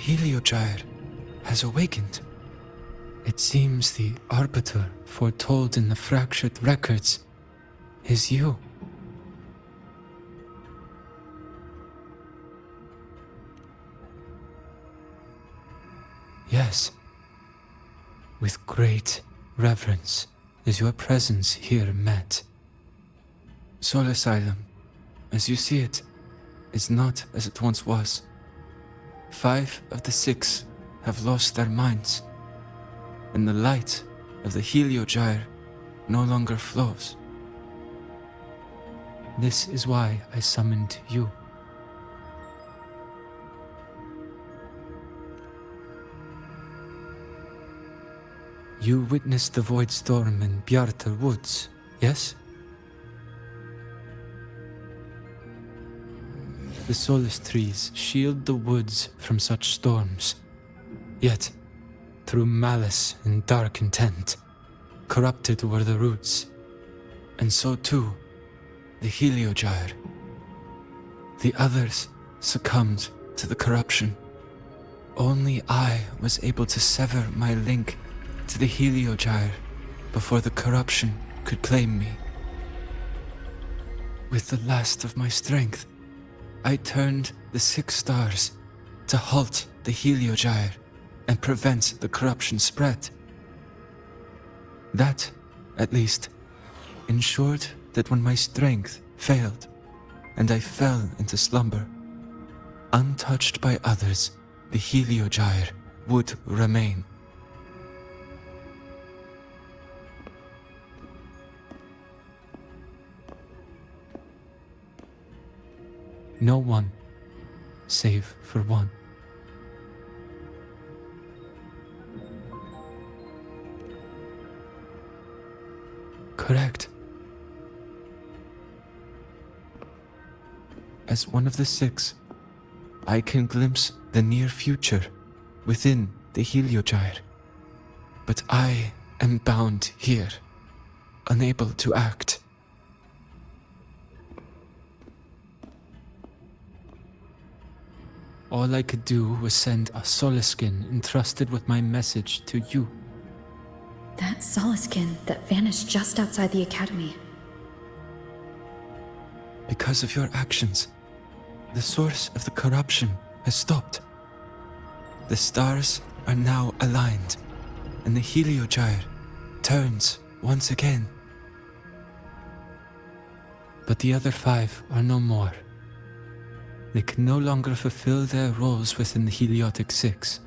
Heliogyre has awakened. It seems the arbiter foretold in the fractured records is you. Yes, with great reverence is your presence here met. Soul Asylum, as you see it, is not as it once was. 5 of the 6 have lost their minds, and the light of the Heliogyre no longer flows. This is why I summoned you. You witnessed the void storm in Bjartar Woods, yes? The solace trees shield the woods from such storms. Yet, through malice and dark intent, corrupted were the roots, and so too the Heliogyre. The others succumbed to the corruption. Only I was able to sever my link to the Heliogyre before the corruption could claim me. With the last of my strength, I turned the 6 stars to halt the Heliogyre and prevent the corruption spread. That, at least, ensured that when my strength failed and I fell into slumber, untouched by others, the Heliogyre would remain. No one, save for one. Correct. As one of the 6, I can glimpse the near future within the Heliogyre. But I am bound here, unable to act. All I could do was send a Solaskin entrusted with my message to you. That Solaskin that vanished just outside the academy. Because of your actions, the source of the corruption has stopped. The stars are now aligned, and the Heliogyre turns once again. But the other 5 are no more. They can no longer fulfill their roles within the Heliotic 6.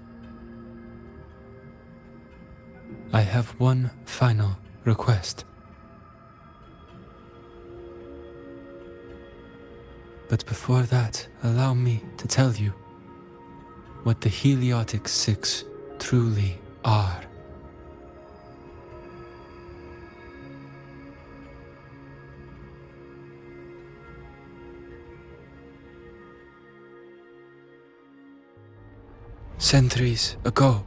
I have one final request. But before that, allow me to tell you what the Heliotic 6 truly are. Centuries ago,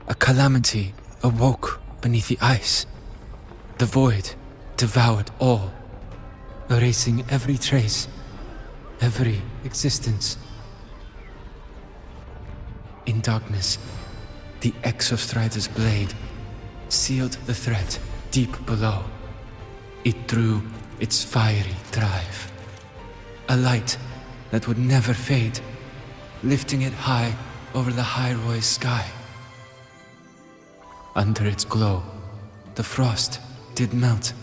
a calamity awoke beneath the ice. The void devoured all, erasing every trace, every existence. In darkness, the Exostrider's blade sealed the threat deep below. It drew its fiery drive, a light that would never fade, lifting it high over the Hyroi sky. Under its glow, the frost did melt,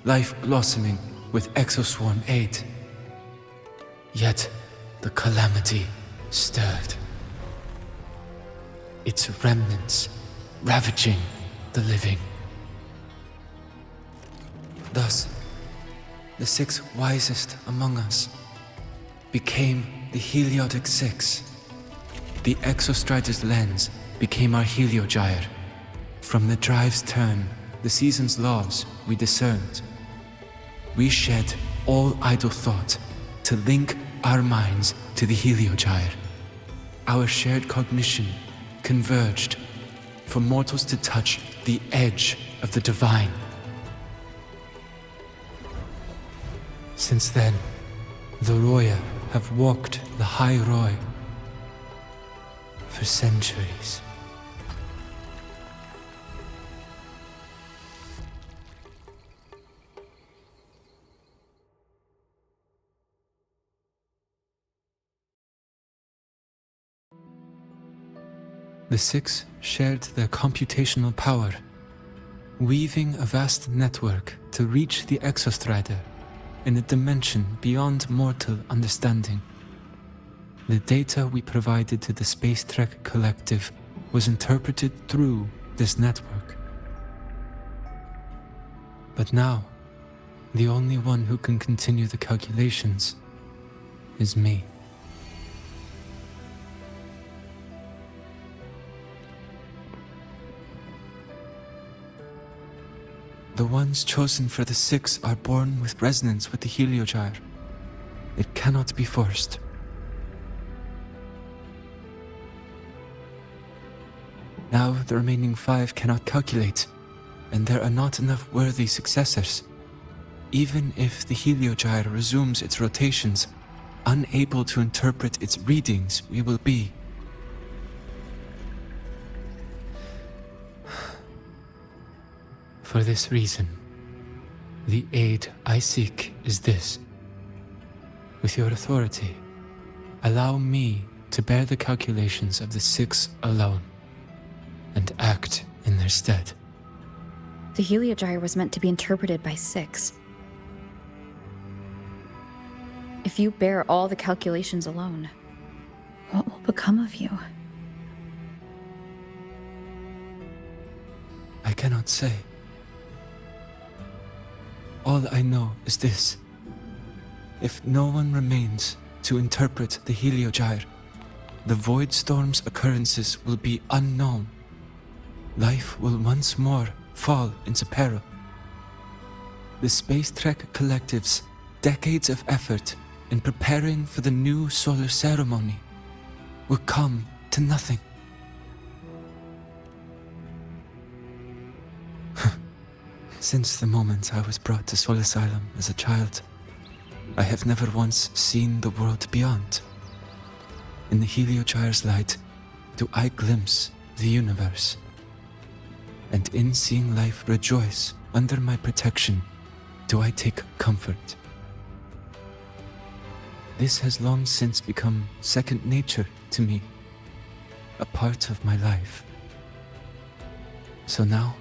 life blossoming with Exoswarm aid. Yet the calamity stirred, its remnants ravaging the living. Thus, the 6 wisest among us became the Heliotic 6. The Exostrider's lens became our Heliogyre. From the drive's turn, the season's laws we discerned. We shed all idle thought to link our minds to the Heliogyre. Our shared cognition converged for mortals to touch the edge of the divine. Since then, the Roya have walked the high Roy, for centuries. The six shared their computational power, weaving a vast network to reach the Exostrider in a dimension beyond mortal understanding. The data we provided to the Space Trek Collective was interpreted through this network. But now, the only one who can continue the calculations is me. The ones chosen for the six are born with resonance with the heliogyre. It cannot be forced. Now the remaining five cannot calculate, and there are not enough worthy successors. Even if the heliogyre resumes its rotations, unable to interpret its readings, we will be. For this reason, the aid I seek is this. With your authority, allow me to bear the calculations of the six alone, and act in their stead. The heliogyre was meant to be interpreted by six. If you bear all the calculations alone, what will become of you? I cannot say. All I know is this. If no one remains to interpret the heliogyre, the Void Storm's occurrences will be unknown. Life will once more fall into peril. The Space Trek Collective's decades of effort in preparing for the new solar ceremony will come to nothing. Since the moment I was brought to Sol Asylum as a child, I have never once seen the world beyond. In the heliogyre's light, do I glimpse the universe. And in seeing life rejoice under my protection, do I take comfort. This has long since become second nature to me, a part of my life. So now,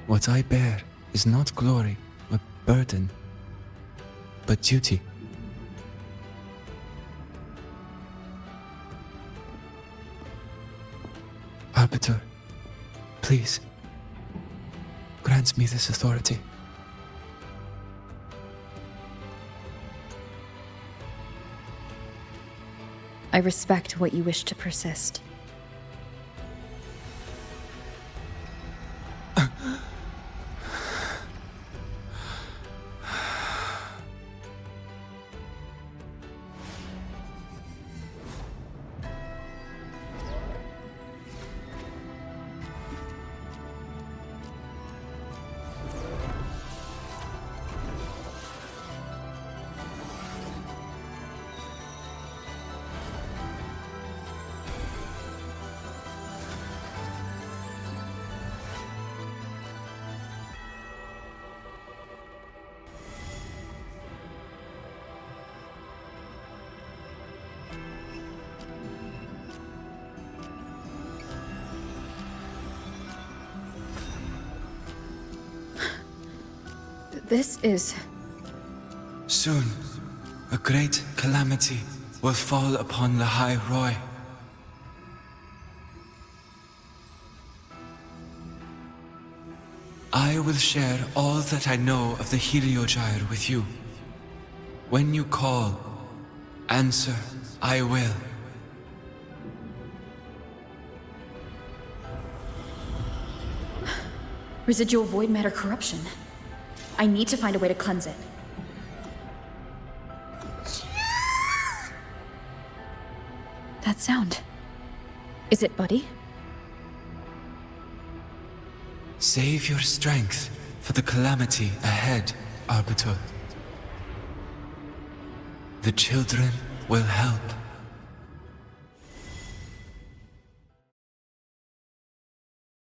what I bear is not glory or burden, but duty. Arbiter, please, grant me this authority. I respect what you wish to persist. This is... Soon, a great calamity will fall upon the High Roy. I will share all that I know of the heliogyre with you. When you call, answer, I will. Residual void matter corruption. I need to find a way to cleanse it. That sound. Is it Buddy? Save your strength for the calamity ahead, Arbiter. The children will help.